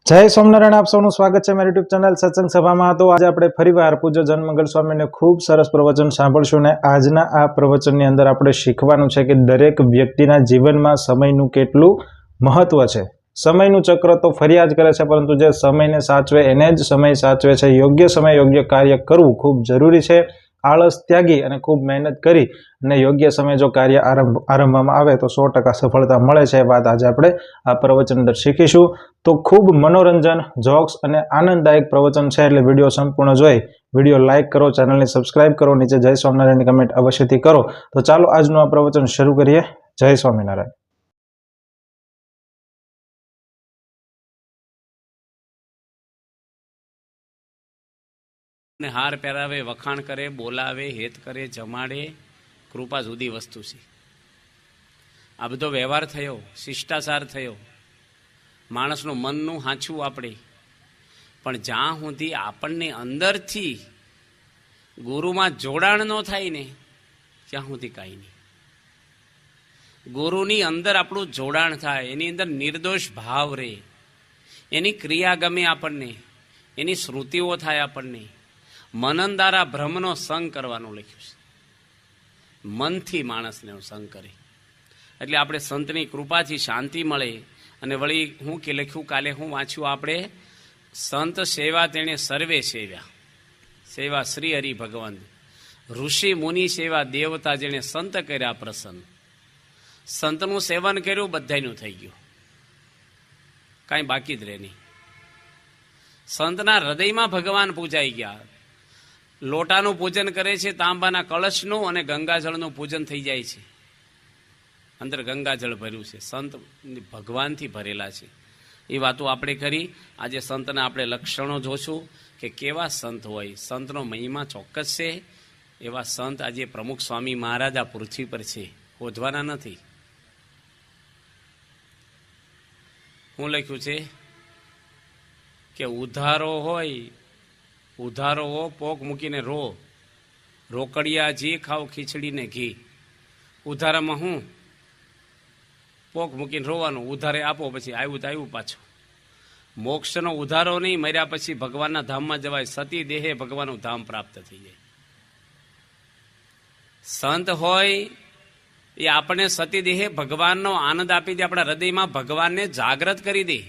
જય સોમનારાયણ, આપ સૌનું સ્વાગત છે મારી યુટ્યુબ ચેનલ સત્સંગ સભામાં। તો આજે આપણે ફરીવાર પૂજ્ય જનમંગલ સ્વામીને ખૂબ સરસ પ્રવચન સાંભળશું ને આજના આ પ્રવચનની અંદર આપણે શીખવાનું છે કે દરેક વ્યક્તિના જીવનમાં સમયનું કેટલું મહત્વ છે। સમયનું ચક્ર તો ફર્યા જ કરે છે, પરંતુ જે સમયને સાચવે એને જ સમય સાચવે છે। યોગ્ય સમય યોગ્ય કાર્ય કરવું ખૂબ જરૂરી છે। આળસ ત્યાગી અને ખૂબ મહેનત કરી અને યોગ્ય સમય જો કાર્ય આરંભવામાં આવે તો 100% સફળતા મળે છે। વાત આજે આપણે આ પ્રવચન અંદર શીખીશું। તો ખૂબ મનોરંજન, જોક્સ અને આનંદદાયક પ્રવચન છે, એટલે વિડીયો સંપૂર્ણ જોઈ વિડીયો લાઇક કરો, ચેનલને સબસ્ક્રાઇબ કરો, નીચે જય સ્વામિનારાયણની કમેન્ટ અવશ્યથી કરો। તો ચાલો આજનું આ પ્રવચન શરૂ કરીએ। જય સ્વામિનારાયણ। ને હાર પહેરાવે, વખાણ કરે, બોલાવે, હેત કરે, જમાડે, કૃપા જુદી વસ્તુ છે। આ બધો વ્યવહાર થયો, શિષ્ટાચાર થયો, માણસનું મનનું હાંચવું આપણે, પણ જ્યાં સુધી આપણને અંદરથી ગુરુમાં જોડાણ ન થાય ને ત્યાં સુધી કાંઈ નહીં। ગુરુની અંદર આપણું જોડાણ થાય, એની અંદર નિર્દોષ ભાવ રહે, એની ક્રિયા ગમે આપણને, એની શ્રુતિઓ થાય આપણને। મનંદારા બ્રહ્મનો સંગ કરવાનું લખ્યું છે, મનથી માણસને સંગ કરે એટલે આપણે સંતની કૃપાથી શાંતિ મળે। અને વળી હું કે લખ્યું, કાલે હું વાંચ્યું આપણે, સંત સેવા તેણે સર્વે સેવ્યા, સેવા શ્રી હરિ ભગવાન, ઋષિ મુનિ સેવા દેવતા જેણે સંત કર્યા પ્રસન્ન। સંતનું સેવન કર્યું, બધાનું થઈ ગયું, કાંઈ બાકી જ રહે નહીં। સંતના હૃદયમાં ભગવાન પૂજાઈ ગયા। લોટાનું પૂજન કરે છે, તાંબાના કળશનું અને ગંગાજળનું પૂજન થઈ જાય છે, અંદર ગંગાજળ ભર્યું છે, સંત ભગવાનથી ભરેલા છે। એ વાતો આપણે કરી। આજે સંતના આપણે લક્ષણો જોશું કે કેવા સંત હોય, સંતનો મહિમા ચોક્કસ છે। એવા સંત આજે પ્રમુખ સ્વામી મહારાજ આ પૃથ્વી પર છે, શોધવાના નથી। શું લખ્યું છે કે ઉધારો હોય, ઉધારો હો પોક મૂકીને રો, રોકડિયા જી ખાવ ખીચડીને ઘી। ઉધારામાં હું પોક મૂકીને રોવાનું, ઉધારે આપો પછી આવ્યું તો આવ્યું પાછું। મોક્ષનો ઉધારો નહીં, મર્યા પછી ભગવાનના ધામમાં જવાય, સતી દેહે ભગવાનનું ધામ પ્રાપ્ત થઈ જાય। સંત હોય એ આપણે સતી દેહે ભગવાનનો આનંદ આપી દે, આપણા હૃદયમાં ભગવાનને જાગૃત કરી દે,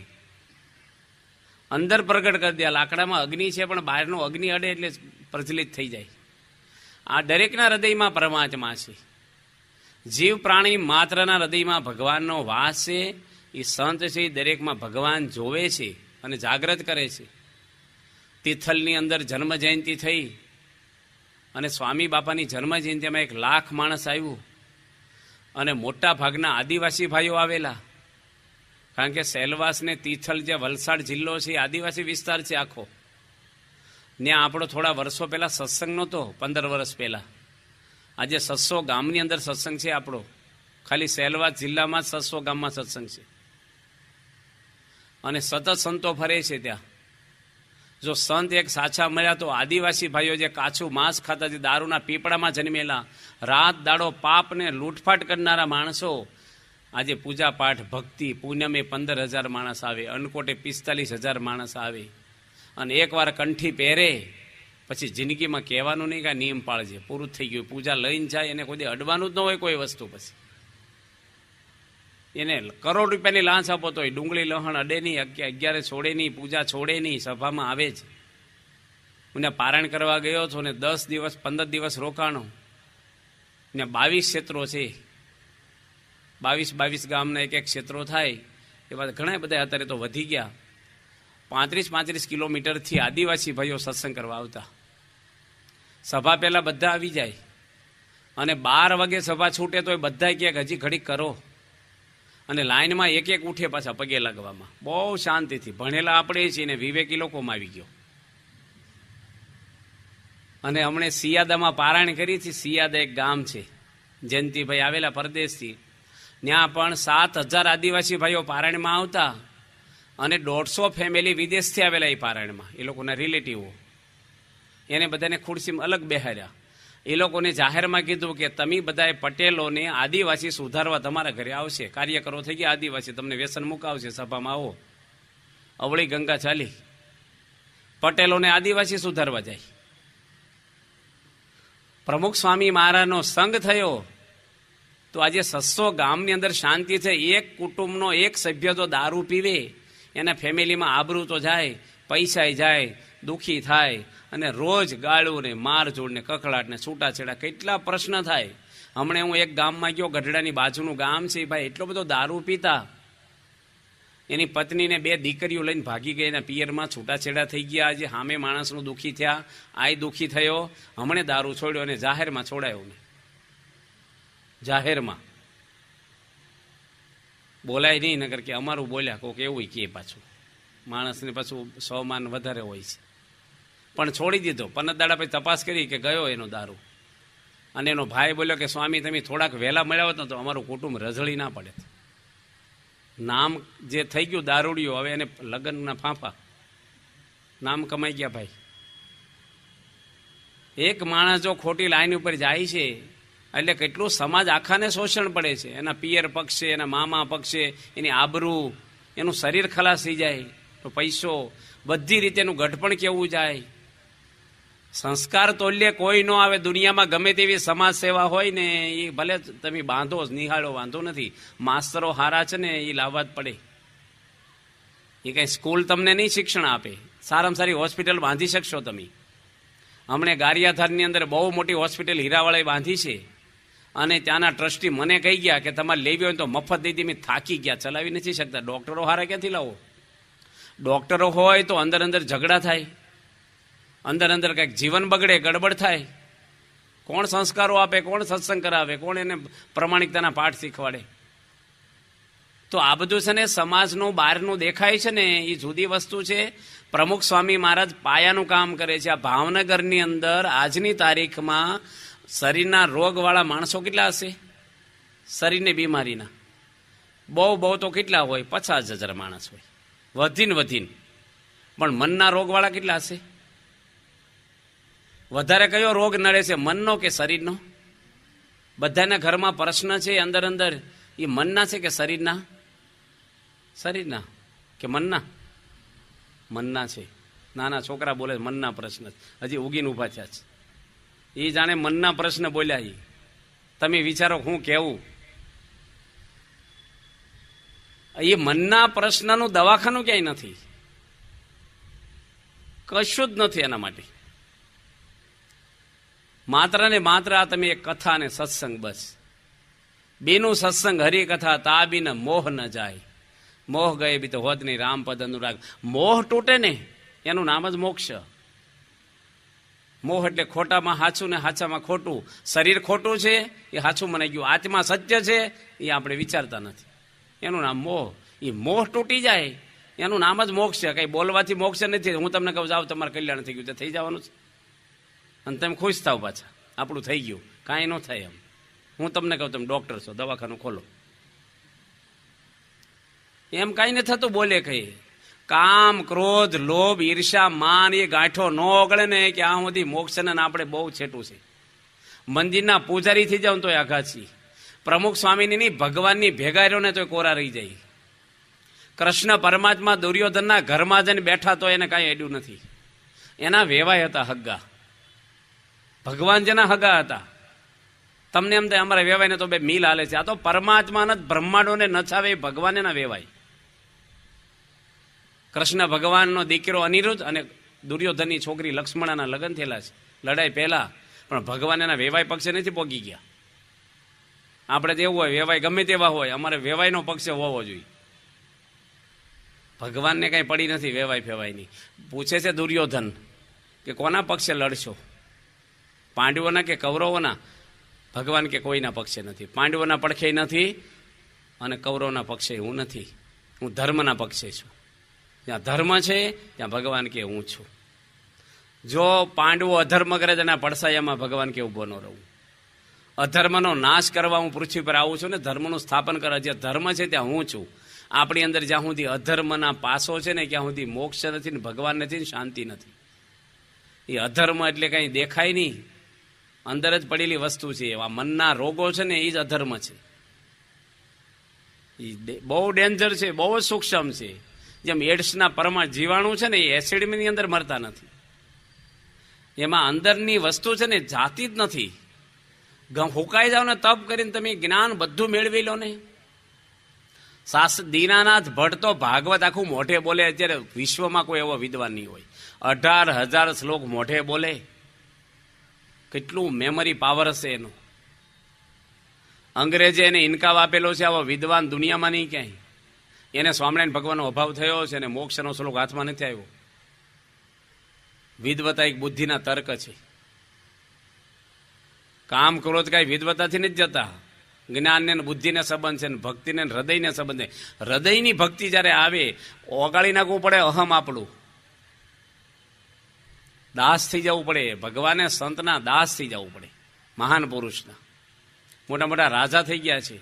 અંદર પ્રગટ કરી દે। લાકડામાં અગ્નિ છે, પણ બહારનો અગ્નિ અડે એટલે પ્રજ્વલિત થઈ જાય। આ દરેકના હૃદયમાં પરમાત્મા છે, જીવ પ્રાણી માત્રના હૃદયમાં ભગવાનનો વાસ છે। એ સંત છે, એ દરેકમાં ભગવાન જોવે છે અને જાગૃત કરે છે। તિથલની અંદર જન્મ જયંતિ થઈ અને સ્વામી બાપાની જન્મ જયંતિમાં 1 લાખ માણસ આવ્યું અને મોટા ભાગના આદિવાસી ભાઈઓ આવેલા, કારણ કે સેલવાસ ને તિથલ જે વલસાડ જિલ્લો છે એ આદિવાસી વિસ્તાર છે આખો। ત્યાં આપણો થોડા વર્ષો પહેલાં સત્સંગ નહોતો, 15 વર્ષ પહેલાં। આજે 600 ગામની અંદર સત્સંગ છે આપણો, ખાલી સેલવાસ જિલ્લામાં 600 ગામમાં સત્સંગ છે અને સતત સંતો ફરે છે ત્યાં। જો સંત એક સાચા મળ્યા તો આદિવાસી ભાઈઓ જે કાચું માંસ ખાતા, જે દારૂના પીપળામાં જન્મેલા, રાત દાડો પાપને લૂંટફાટ કરનારા માણસો, આજે પૂજા પાઠ ભક્તિ પૂનમે 15,000 માણસ આવે, અન્નકોટે 45,000 માણસ આવે, અને એકવાર કંઠી પહેરે પછી જિંદગીમાં કહેવાનું નહીં કે નિયમ પાળજે, પૂરું થઈ ગયું। પૂજા લઈને જાય, એને કોઈ અડવાનું જ ન હોય કોઈ વસ્તુ, પછી એને કરોડ રૂપિયાની લાંચ આપો તો ડુંગળી લહણ અડે નહીં, 11 છોડે નહીં, પૂજા છોડે નહીં, સભામાં આવે જ। હું પારાયણ કરવા ગયો છો ને 10 દિવસ 15 દિવસ રોકાણો ને 22 ક્ષેત્રો છે, 22 ગામના એક ક્ષેત્રો થાય એવા ઘણા બધા અત્યારે તો વધી ગયા। 35 કિલોમીટરથી આદિવાસી ભાઈઓ સત્સંગ કરવા આવતા। સભા પહેલાં બધા આવી જાય અને 12 વાગે સભા છૂટે તો એ બધા કહે હજી ઘડીક કરો, અને લાઈનમાં એક ઉઠે પાછા પગે લાગવામાં, બહુ શાંતિથી। ભણેલા આપણે છીએ ને વિવેકી લોકોમાં આવી ગયો। અને હમણે સિયાદામાં પારાયણ કરી હતી, સિયાદા એક ગામ છે, જયંતિભાઈ આવેલા પરદેશથી, ત્યાં પણ 7,000 આદિવાસી ભાઈઓ પારાયણમાં આવતા અને 150 ફેમિલી વિદેશથી આવેલા એ પારાયણમાં, એ લોકોના રિલેટિવો, એને બધાને ખુરશીમાં અલગ બેહાર્યા। એ લોકોને જાહેરમાં કીધું કે તમે બધાએ પટેલોને આદિવાસી સુધારવા તમારા ઘરે આવશે, કાર્યકરો થઈ ગયા આદિવાસી, તમને વ્યસન મુકાવશે, સભામાં આવો। અવળી ગંગા ચાલી, પટેલોને આદિવાસી સુધારવા જાય. પ્રમુખ સ્વામી મહારાજનો સંગ થયો તો આજે 600 ગામની અંદર શાંતિ છે. એક કુટુંબનો એક સભ્ય તો દારૂ પીવે, એના ફેમિલીમાં આબરૂ તો જાય, પૈસા જાય, દુઃખી થાય, અને રોજ ગાળું ને મારઝૂડ ને કકળાટ ને છૂટાછેડા કેટલા પ્રશ્ન થાય. હમણાં હું એક ગામમાં ગયો, ગઢડાની બાજુનું ગામ છે, ભાઈ એટલો બધો દારૂ પીતા, એની પત્નીને 2 દીકરીઓ લઈને ભાગી ગઈ, એના પિયરમાં છૂટાછેડા થઈ ગયા. આજે સામે માણસનું દુઃખી થયા, આય દુઃખી થયો, હમણે દારૂ છોડ્યો અને જાહેરમાં છોડાયો ને. જાહેરમાં બોલાય નહીં, નગર કે અમારું બોલ્યા કોક એવું કે પાછું માણસને પાછું સ્વમાન વધારે હોય છે. પણ છોડી દીધો. 15 દાડા પછી તપાસ કરી કે ગયો એનો દારૂ. અને એનો ભાઈ બોલ્યો કે સ્વામી તમે થોડાક વહેલા મળ્યા હોત ને તો અમારું કુટુંબ રઝળી ના પડે. નામ જે થઈ ગયું દારૂડિયો, હવે એને લગ્નના ફાંફા, નામ કમાઈ ગયા ભાઈ. એક માણસ જો ખોટી લાઈન ઉપર જાય છે એટલે કેટલું સમાજ આખાને શોષણ પડે છે. એના પિયર પક્ષે, એના મામા પક્ષે, એની આબરૂ, એનું શરીર ખલાસ થઈ જાય, તો પૈસો, બધી રીતે એનું ગઢપણ કેવું જાય. સંસ્કાર તોલ્ય કોઈ ન આવે દુનિયામાં. ગમે તેવી સમાજ સેવા હોય ને એ ભલે તમે બાંધો નિહાળો, વાંધો નથી. માસ્તરો હારા છે ને એ લાવવા જ પડે. એ કઈ સ્કૂલ તમને નહીં શિક્ષણ આપે. સારામાં સારી હોસ્પિટલ બાંધી શકશો તમે. હમણે ગારિયાધારની અંદર બહુ મોટી હોસ્પિટલ હીરાવાળાએ બાંધી છે, અને ત્યાંના ટ્રસ્ટી મને કહી ગયા કે તમારે લેવી હોય તો મફત દઈ મેં થાકી ગયા, ચલાવી નથી શકતા. ડોક્ટરો હારા ક્યાંથી લાવો? ડોક્ટરો હોય તો અંદર અંદર ઝઘડા થાય, અંદર અંદર કંઈક જીવન બગડે, ગડબડ થાય. કોણ સંસ્કારો આપે, કોણ સત્સંગ કરાવે, કોણ એને પ્રમાણિકતાના પાઠ શીખવાડે? તો આ બધું છે ને સમાજનું બહારનું દેખાય છે ને એ જુદી વસ્તુ છે. પ્રમુખ સ્વામી મહારાજ પાયાનું કામ કરે છે. આ ભાવનગરની અંદર આજની તારીખમાં શરીરના રોગવાળા માણસો કેટલા હશે? શરીરની બીમારીના બહુ તો કેટલા હોય? 50,000 માણસ હોય વધીને. પણ મનના રોગવાળા કેટલા હશે? વધારે કયો રોગ નડે છે, મનનો કે શરીરનો? બધાના ઘરમાં પ્રશ્ન છે અંદર અંદર, એ મનના છે કે શરીરના? શરીરના કે મનના? મનના છે. નાના છોકરા બોલે મનના પ્રશ્ન, હજી ઉગીને ઉભા થયા છે. એ જાણે મનના પ્રશ્ન બોલ્યા. તમે વિચારો હું કેવું? એ મનના પ્રશ્નનું દવાખાનું ક્યાંય નથી, કશું જ નથી એના માટે. માત્ર ને માત્ર આ તમે એક કથા અને સત્સંગ, બસ બેનું સત્સંગ હરિકથા, તા બિન મોહ ન જાય. મોહ ગયે બી તો હોદ નહીં, રામપદ અનુરાગ. મોહ તૂટે ને એનું નામ જ મોક્ષ. મોહ એટલે ખોટામાં હાચું ને હાચામાં ખોટું. શરીર ખોટું છે એ હાચું મનાઈ ગયું, આત્મા સત્ય છે એ આપણે વિચારતા નથી, એનું નામ મોહ. એ મોહ તૂટી જાય એનું નામ જ મોક્ષ છે. કઈ બોલવાથી મોક્ષ નથી. હું તમને કહું જાવ તમારે કલ્યાણ થઈ ગયું, તો થઈ જવાનું છે, અને તમે ખુશ થાવ પાછા, આપણું થઈ ગયું. કાંઈ ન થાય એમ. હું તમને કહું તમે ડોક્ટર છો, દવાખાનું ખોલો, એમ કાંઈ નથી થતું. બોલે કઈ કામ, ક્રોધ, લોભ, ઈર્ષા, માન એ ગાંઠો ન ઓગળે ને કે આ સુધી મોક્ષને આપણે બહુ છેટું છે. મંદિરના પૂજારી થઈ જાવ તોય આઘાત છે. પ્રમુખ સ્વામીની નહીં, ભગવાનની ભેગા રહ્યો ને તોય કોરા રહી જાય. કૃષ્ણ પરમાત્મા દુર્યોધનના ઘરમાં જઈને બેઠા તો એને કાંઈ એડ્યું નથી. એના વેવાય હતા હગ્ગા. ભગવાન જેના હગા હતા. તમને એમ થાય અમારા વેવાય ને તો બે મિલ હાલે છે. આ તો પરમાત્માના જ બ્રહ્માંડોને નચાવે ભગવાન એના વેવાય. કૃષ્ણ ભગવાનનો દીકરો અનિરુદ્ધ અને દુર્યોધનની છોકરી લક્ષ્મણાના લગ્ન થયેલા છે લડાઈ પહેલા, પણ ભગવાન એના વેવાય પક્ષે નથી પોગી ગયા. આપણે તો એવું હોય, વેવાય ગમે તેવા હોય, અમારે વેવાયનો પક્ષ હોવો જોઈએ. ભગવાનને કઈ પડી નથી વેવાય ફેવાયની. પૂછે છે દુર્યોધન કે કોના પક્ષે લડશો, પાંડવોના કે કૌરવોના? ભગવાન કે કોઈના પક્ષે નથી. પાંડવોના પડખે નથી અને કૌરવના પક્ષે હું નથી. હું ધર્મના પક્ષે છું. જ્યાં ધર્મ છે ત્યાં ભગવાન કે હું છું. જો પાંડવો અધર્મ કરે છે એના પડસાયામાં ભગવાન કે ઉભો ન રહું. અધર્મનો નાશ કરવા હું પૃથ્વી પર આવું છું ને ધર્મનું સ્થાપન કરવા. જ્યાં ધર્મ છે ત્યાં હું છું. આપણી અંદર જ્યાં સુધી અધર્મના પાસો છે ને ત્યાં સુધી મોક્ષ નથી ને ભગવાન નથી ને શાંતિ નથી. એ અધર્મ એટલે કંઈ દેખાય નહીં, અંદર જ પડેલી વસ્તુ છે. એવા મનના રોગો છે ને એ જ અધર્મ છે. એ બહુ ડેન્જર છે, બહુ જ સૂક્ષ્મ છે. જેમ એડ્સના પરમાણુ જીવાણુ છે ને એ એસિડની અંદર મરતા નથી. એમાં અંદરની વસ્તુ છે ને જાતી જ નથી. હુકાઈ જાવ ને તપ કરીને તમે જ્ઞાન બધું મેળવી લો ને. દીનાનાથ ભટ્ટ તો ભાગવત આખું મોઢે બોલે. અત્યારે વિશ્વમાં કોઈ એવો વિદ્વાન નહીં હોય. 18,000 શ્લોક મોઢે બોલે. કેટલું મેમરી પાવર હશે એનું. અંગ્રેજે એને ઇનકામ આપેલો છે, આવો વિદ્વાન દુનિયામાં નહીં ક્યાંય. એને સ્વામિનારાયણ ભગવાનનો અભાવ થયો છે અને મોક્ષનો શ્લોક હાથમાં નથી આવ્યો. વિદવતા એક બુદ્ધિના તર્ક છે. કામ કરો તો કઈ વિદવતાથી નથી જતા. જ્ઞાનને બુદ્ધિને સંબંધ છે ને ભક્તિને હૃદયને સંબંધ છે. હૃદયની ભક્તિ જ્યારે આવે ઓગાળી નાખવું પડે અહમ આપણું. દાસ થઈ જવું પડે. ભગવાને સંતના દાસ થઈ જવું પડે. મહાન પુરુષના મોટા મોટા રાજા થઈ ગયા છે.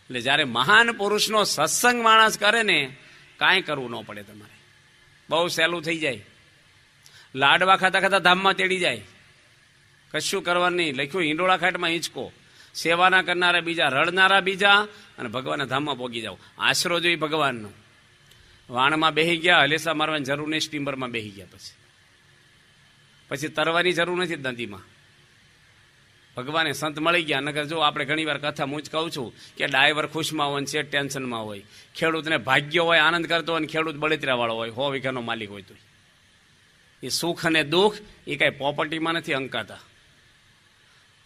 એટલે જ્યારે મહાન પુરુષનો સત્સંગ માણસ કરે ને કાંઈ કરવું ન પડે. તમારે બહુ સહેલું થઈ જાય. લાડવા ખાતા ખાતા ધામમાં તેડી જાય. કશું કરવાનું નહીં. લખ્યું હિંડોળા ખાટમાં હિંચકો. સેવાના કરનારા બીજા, રડનારા બીજા, અને ભગવાનના ધામમાં પોગી જાવ. આશરો જોઈ ભગવાનનો. વાણમાં બેસી ગયા, હલેસા મારવાની જરૂર નહીં. સ્ટીમરમાં બેસી ગયા. પછી તરવાની જરૂર નથી નદીમાં. ભગવાને સંત મળી ગયા. નગર જો આપણે ઘણી વાર કથા હું જ કહું છું કે ડ્રાઈવર ખુશમાં હોય, શેઠ ટેન્શનમાં હોય, ખેડૂતને ભાગ્ય હોય, આનંદ કરતો હોય, ખેડૂત બળતરા વાળો હોય, 100 વીઘાનો માલિક હોય. તો એ સુખ અને દુઃખ એ કઈ પ્રોપર્ટીમાં નથી અંકાતા.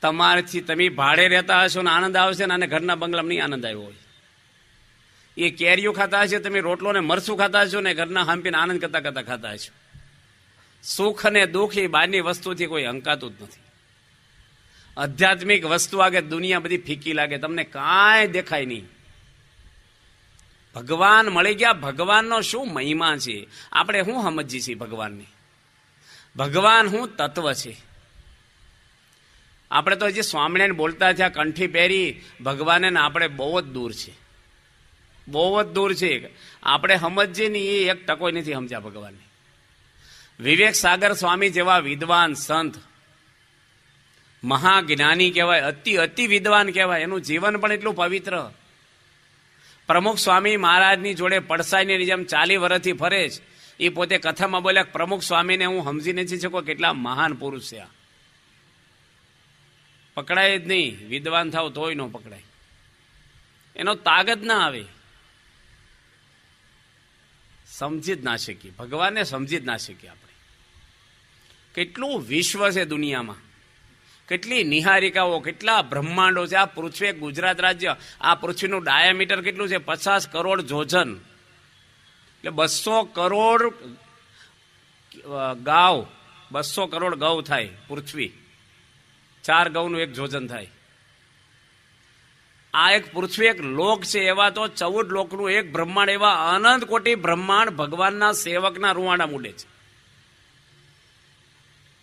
તમારાથી તમે ભાડે રહેતા હશો ને આનંદ આવશે ને, આને ઘરના બંગલામાં નહીં આનંદ આવ્યો હોય. એ કેરીઓ ખાતા હશે, તમે રોટલો ને મરસું ખાતા હશો ને ઘરના હાંપીને આનંદ કરતા કરતા ખાતા હશો. સુખ અને દુઃખ એ બહારની વસ્તુથી કોઈ અંકાતું જ નથી. આધ્યાત્મિક વસ્તુ આગળ દુનિયા બધી ફીકી લાગે, તમને કાંઈ દેખાય નહીં. ભગવાન મળી ગયા. ભગવાનનો શું મહિમા છે, આપણે શું સમજીએ છીએ ભગવાનને. ભગવાન શું તત્વ છે. આપણે તો હજી સ્વામિનારાયણ બોલતા થયા, કંઠી પહેરી. ભગવાને આપણે બહુ જ દૂર છે. બહુ જ દૂર છે. આપણે સમજીએ ને એ 1% નથી સમજ્યા ભગવાનને. વિવેક સાગર સ્વામી જેવા વિદ્વાન સંત, મહાજ્ઞાની કહેવાય, અતિ વિદ્વાન કહેવાય. એનું જીવન પણ એટલું પવિત્ર. પ્રમુખ સ્વામી મહારાજની જોડે પડસાઈની જેમ 40 વર્ષથી ફરે છે. એ પોતે કથામાં બોલ્યા, પ્રમુખ સ્વામીને હું સમજી નથી શકો કેટલા મહાન પુરુષ છે. પકડાય જ નહીં. વિદ્વાન થાવ તોય ન પકડાય. એનો તાગત ના આવે. સમજી જ ના શકીએ ભગવાનને. સમજી જ ના શકીએ આપણે. કેટલું વિશ્વ છે દુનિયામાં, કેટલી નિહારિકાઓ, કેટલા બ્રહ્માંડો છે. આ પૃથ્વી, ગુજરાત રાજ્ય, આ પૃથ્વીનું ડાયામીટર કેટલું છે? 50 કરોડ જોજન. એટલે 200 કરોડ ગાવ, 200 કરોડ ગૌ થાય પૃથ્વી. 4 ગૌનું 1 જોજન થાય. આ એક પૃથ્વી એક લોક છે. એવા તો 14 લોકનું એક બ્રહ્માંડ. એવા અનંત કોટી બ્રહ્માંડ ભગવાનના સેવકના રૂવાડા મૂડે છે.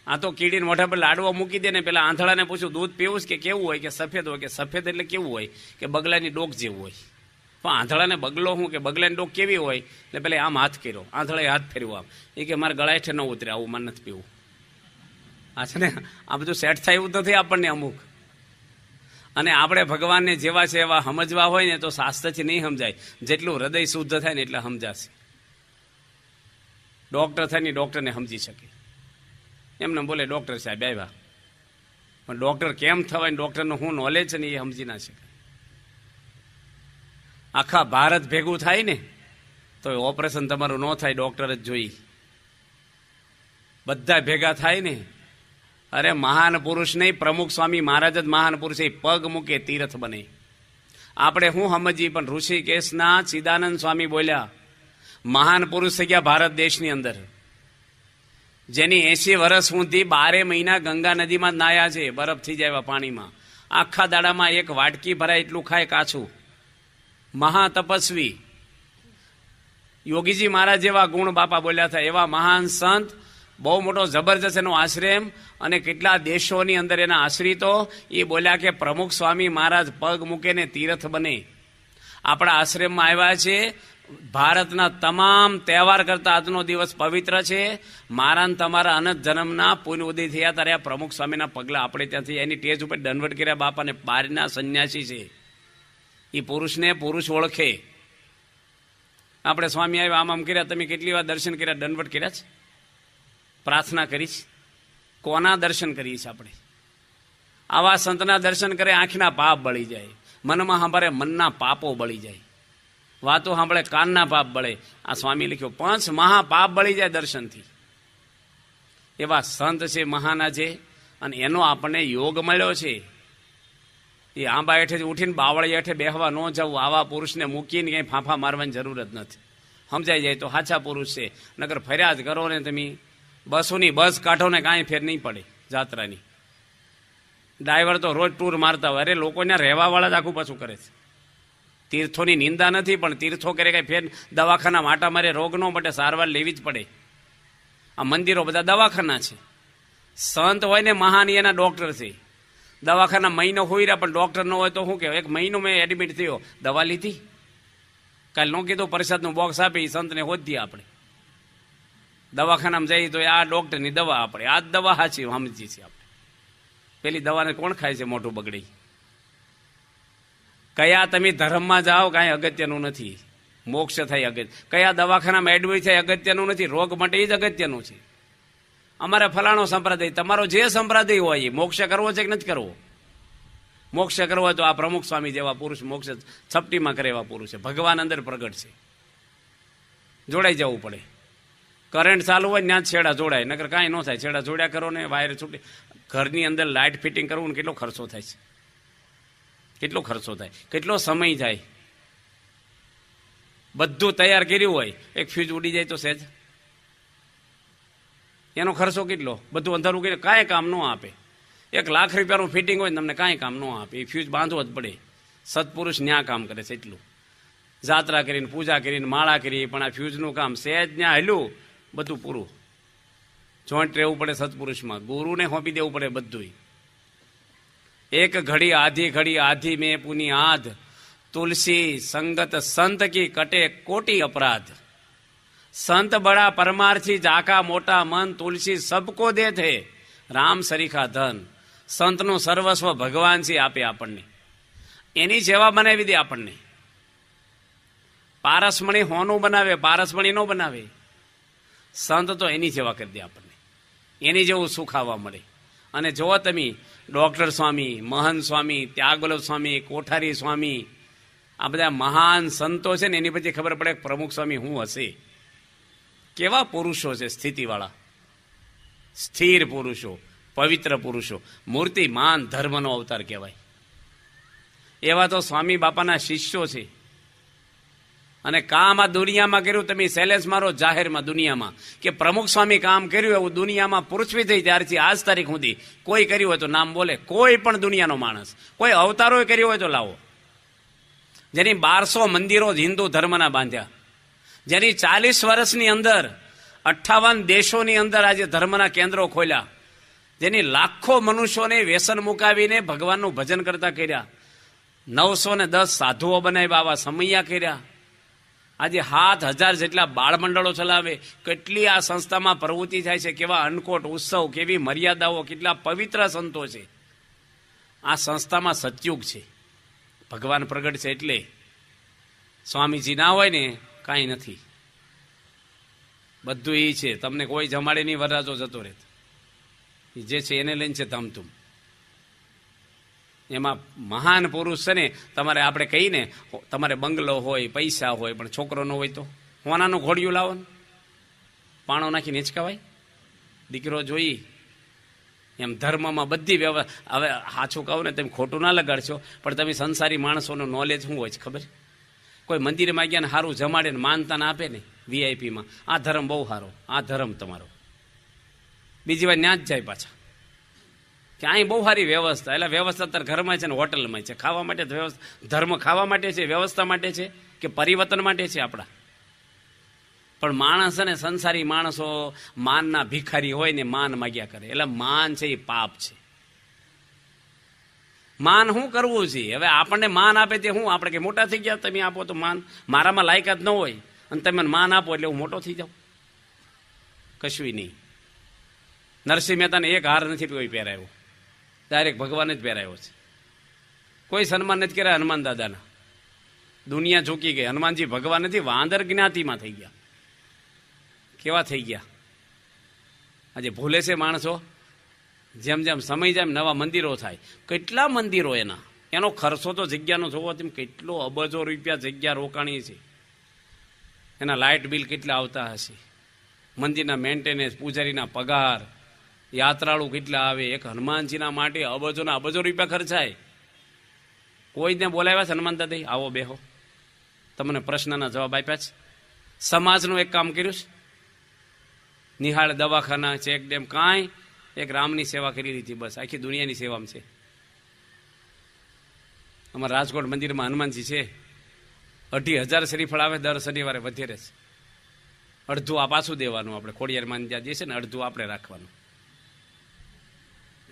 આ તો કીડીને મોઢા પર લાડવો મૂકી દે ને પેલા આંધળાને પૂછ્યું દૂધ પીવું કે કેવું હોય, કે સફેદ હોય. કે સફેદ એટલે કેવું હોય? કે બગલાની ડોક જેવું હોય. પણ આંધળાને બગલો શું? કે બગલાની ડોક કેવી હોય? એટલે પેલા આમ હાથ કર્યો, આંધળાએ હાથ ફેરવો આમ. એ કે મારે ગળા હેઠે ન ઉતરે, આવું મને નથી પીવું. આ છે ને, આ બધું સેટ થાય એવું નથી આપણને અમુક. અને આપણે ભગવાનને જેવા છે એવા સમજવા હોય ને તો શાસ્ત્રથી નહીં સમજાય. જેટલું હૃદય શુદ્ધ થાય ને એટલે સમજાશે. ડોક્ટર થાય ને ડોક્ટરને સમજી શકે. એમને બોલે ડોક્ટર સાહેબ આવ્યા, પણ ડોક્ટર કેમ થવાય, ડોક્ટરનું શું નોલેજ છે ને એ સમજી ના શકે. આખા ભારત ભેગું થાય ને તો ઓપરેશન તમારું ન થાય, ડોક્ટર જ જોઈ. બધા ભેગા થાય ને, અરે મહાન પુરુષ નહીં, પ્રમુખ સ્વામી મહારાજ જ મહાન પુરુષ. એ પગ મૂકે તીર્થ બને. આપણે શું સમજીએ, પણ ઋષિકેશના ચિદાનંદ સ્વામી બોલ્યા, મહાન પુરુષ થઈ ગયા ભારત દેશની અંદર, જેની 80 વર્ષ સુધી 12 મહિના ગંગા નદીમાં નાયા છે. બરફ થઈ જાય પાણીમાં. આખા દાડામાં 1 વાટકી ભરાય એટલું ખાય કાચું. મહાતપસ્વી યોગીજી મહારાજ જેવા ગુણ બાપા બોલ્યા હતા. એવા મહાન સંત, બહુ મોટો જબરજસ્ત એનો આશ્રમ, અને કેટલા દેશોની અંદર એના આશ્રિતો. એ બોલ્યા કે પ્રમુખ સ્વામી મહારાજ પગ મૂકે ને તીર્થ બને. આપણા આશ્રમમાં આવ્યા છે. ભારતના તમામ તહેવાર કરતા આજનો દિવસ પવિત્ર છે. મારા ને તમારા અનંત જન્મના પુણ્ય ઉદય થયા ત્યારે આ પ્રમુખ સ્વામીના પગલા આપણે ત્યાંથી એની ટેજ ઉપર દંડવટ કર્યા. બાપાને બારના સંન્યાસી છે. એ પુરુષને પુરુષ ઓળખે. આપણે સ્વામી આવ્યા આમ આમ કર્યા, તમે કેટલી વાર દર્શન કર્યા, દંડવટ કર્યા છે, પ્રાર્થના કરી છે? કોના દર્શન કરીએ છીએ આપણે? આવા સંતના દર્શન કરે આંખના પાપ બળી જાય, મનમાં સાંભળે મનના પાપો બળી જાય, વાતો સાંભળે કાનના પાપ બળે. આ સ્વામી લખ્યું 5 મહાપાપ બળી જાય દર્શનથી. એવા સંત છે મહાના છે, અને એનો આપણને યોગ મળ્યો છે. એ આંબા હેઠે ઉઠીને બાવળી હેઠે બેહવા ન જવું, આવા પુરુષને મૂકીને કંઈ ફાંફા મારવાની જરૂર જ નથી. સમજાઈ જાય તો સાચા પુરુષ છે. નકર ફરિયાદ કરો ને તમે, બસોની બસ કાઢો ને કાંઈ ફેર નહીં પડે. જાત્રાની ડ્રાઈવર તો રોજ ટૂર મારતા હોય, અરે લોકોને રહેવાવાળા જ આખું પાછું કરે છે. તીર્થોની નિંદા નથી, પણ તીર્થો કરે કંઈ ફેર દવાખાના માટા મારે રોગ ન મટે, સારવાર લેવી જ પડે. આ મંદિરો બધા દવાખાના છે. સંત હોય ને મહાન એના ડોક્ટર છે. દવાખાના મહિનો હોઈ રહ્યા પણ ડોક્ટર ન હોય તો શું કહેવાય? 1 મહિનો મેં એડમિટ થયો, દવા લીધી? કાલે નો કીધું પ્રસાદનું બોક્સ આપી સંતને હોધી આપણે દવાખાનામાં જઈએ તો આ ડોક્ટરની દવા આપણે આ જ દવા સાચી સમજી છીએ આપણે. પેલી દવાને કોણ ખાય છે? મોઢું બગડી. કયા તમે ધર્મમાં જાઓ કાંઈ અગત્યનું નથી, મોક્ષ થાય અગત્ય. કયા દવાખાનામાં એડમિટ થાય અગત્યનું નથી, રોગ માટે એ જ અગત્યનું છે. અમારે ફલાણો સંપ્રદાય, તમારો જે સંપ્રદાય હોય એ મોક્ષ કરવો છે કે નથી કરવો? મોક્ષ કરવો હોય તો આ પ્રમુખ સ્વામી જેવા પુરુષ મોક્ષ છપટીમાં કરે એવા પુરુષ છે. ભગવાન અંદર પ્રગટ છે, જોડાઈ જવું પડે. કરંટ ચાલુ હોય ત્યાં જ છેડા જોડાય, નકર કાંઈ ન થાય. છેડા જોડ્યા કરો ને વાયર છૂટે. ઘરની અંદર લાઇટ ફિટિંગ કરવું ને કેટલો ખર્ચો થાય છે, કેટલો ખર્ચો થાય, કેટલો સમય જાય. બધું તૈયાર કર્યું હોય, એક ફ્યુઝ ઉડી જાય તો સહેજ એનો ખર્ચો કેટલો. બધું અંધારું કરી કાંઈ કામ ન આપે. 1 લાખ રૂપિયાનું ફિટિંગ હોય ને તમને કાંઈ કામ ન આપે. એ ફ્યુઝ બાંધવો જ પડે. સત્પુરુષ ન્યા કામ કરે છે એટલું. જાત્રા કરીને પૂજા કરીને માળા કરી, પણ આ ફ્યુઝનું કામ સહેજ ત્યાં હેલું બધું પૂરું. જોઈન્ટ રહેવું પડે સત્પુરુષમાં, ગુરુને સોંપી દેવું પડે બધું. એક ઘડી આધી મેં પુની આધ, તુલસી સંગત સંત કી કટે કોટી અપરાધ. સંત બડા પરમાર્થી જાકા મોટા મન, તુલસી સબકો દે થે રામ સરીખા ધન. સંતનું સર્વસ્વ ભગવાન છે આપે આપણને, એની સેવા બનાવી દે આપણને. પારસમણી હોનું બનાવે, પારસમણી ન બનાવે. સંત તો એની સેવા કરી દે આપણને, એની જેવું સુખ આવવા મળે. અને જો તમે ડોક્ટર સ્વામી, મહંત સ્વામી, ત્યાગવલ્લભ સ્વામી, કોઠારી સ્વામી, આ બધા મહાન સંતો છે ને, એની પછી ખબર પડે પ્રમુખ સ્વામી શું હશે. કેવા પુરુષો છે, સ્થિતિવાળા, સ્થિર પુરુષો, પવિત્ર પુરુષો, મૂર્તિમાન ધર્મનો અવતાર કહેવાય. એવા તો સ્વામી બાપાના શિષ્યો છે. અને કામ આ દુનિયામાં કર્યું, તમે સેલેન્સ મારો જાહેરમાં દુનિયામાં કે પ્રમુખ સ્વામી કામ કર્યું, એવું દુનિયામાં પૃથ્વી થઈ ત્યારથી આજ તારીખ સુધી કોઈ કર્યું હોય તો નામ બોલે. કોઈ પણ દુનિયાનો માણસ, કોઈ અવતારો કર્યો હોય તો લાવો. જેની 1200 મંદિરો હિન્દુ ધર્મના બાંધ્યા, જેની 40 વર્ષની અંદર 58 દેશોની અંદર આજે ધર્મના કેન્દ્રો ખોલ્યા, જેની લાખો મનુષ્યોને વ્યસન મુકાવીને ભગવાનનું ભજન કરતા કર્યા, 910 સાધુઓ બનાવ્યા, આવા સમૈયા કર્યા. આજે 7000 જેટલા બાળમંડળો ચલાવે. કેટલી આ સંસ્થામાં પ્રવૃત્તિ થાય છે, કેવા અનકોટ ઉત્સવ, કેવી મર્યાદાઓ, કેટલા પવિત્ર સંતો છે. આ સંસ્થામાં સતયુગ છે, ભગવાન પ્રગટ છે. એટલે સ્વામીજી ના હોય ને કાંઈ નથી, બધું એ છે. તમને કોઈ જમાડે નહીં, વરરાજો જતો રહે. જે છે એને લઈને છે ધમધૂમ. એમાં મહાન પુરુષ છે ને, તમારે આપણે કહીને તમારે બંગલો હોય, પૈસા હોય, પણ છોકરો ન હોય તો હોનાનું ઘોડિયું લાવો ને, પાણો નાખીને હિંચકાવાય. દીકરો જોઈ એમ ધર્મમાં બધી વ્યવસ્થા. હવે સાચું કહું ને, તમે ખોટું ના લગાડશો, પણ તમે સંસારી માણસોનું નોલેજ શું હોય છે ખબર? કોઈ મંદિરમાં ગયા ને સારું જમાડે ને માનતા ના આપે ને વીઆઈપીમાં, આ ધર્મ બહુ સારો, આ ધર્મ તમારો. બીજી વાર ત્યાં જ જાય પાછા કે અહીં બહુ સારી વ્યવસ્થા. એટલે વ્યવસ્થા અત્યારે ઘરમાં છે ને હોટલમાં છે. ખાવા માટે વ્યવસ્થા, ધર્મ ખાવા માટે છે, વ્યવસ્થા માટે છે કે પરિવર્તન માટે છે આપણા? પણ માણસ અને સંસારી માણસો માનના ભિખારી હોય ને માન માગ્યા કરે. એટલે માન છે એ પાપ છે. માન શું કરવું છે? હવે આપણને માન આપે તે શું? આપણે કે મોટા થઈ ગયા, તમે આપો તો માન. મારામાં લાયકાત ન હોય અને તમે માન આપો એટલે હું મોટો થઈ જાઉં? કશું નહીં. નરસિંહ મહેતાને એક હાર નથી કોઈ પહેરાયો, ડાયરેક્ટ ભગવાન જ પહેરાયો છે. કોઈ સન્માન નથી કર્યા હનુમાન દાદાના. દુનિયા ઝૂકી ગઈ. હનુમાનજી ભગવાન નથી, વાંદર જ્ઞાતિમાં થઈ ગયા. કેવા થઈ ગયા? આજે ભૂલે છે માણસો. જેમ જેમ સમય જાય નવા મંદિરો થાય. કેટલા મંદિરો એનો ખર્ચો તો જગ્યાનો જોવો તેમ કેટલો અબજો રૂપિયા જગ્યા રોકાણી છે. એના લાઇટ બિલ કેટલા આવતા હશે, મંદિરના મેન્ટેનન્સ, પૂજારીના પગાર, યાત્રાળુ કેટલા આવે. એક હનુમાનજીના માટે અબજોના અબજો રૂપિયા ખર્ચાય. કોઈને બોલાવ્યા છે હનુમાન દાદા, આવો બેહો, તમને પ્રશ્નના જવાબ આપ્યા છે. સમાજનું એક કામ કર્યું છે, નિહાળ દવાખાના, ચેક ડેમ, કાંઈ એક રામની સેવા કરી લીધી, બસ. આખી દુનિયાની સેવામાં છે. અમારા રાજકોટ મંદિરમાં હનુમાનજી છે, 2,500 શ્રીફળ આવે દર શનિવારે, વધેરે છે. અડધું આ પાછું દેવાનું, આપણે ખોડિયારમાં જ્યાં જે છે ને અડધું આપણે રાખવાનું.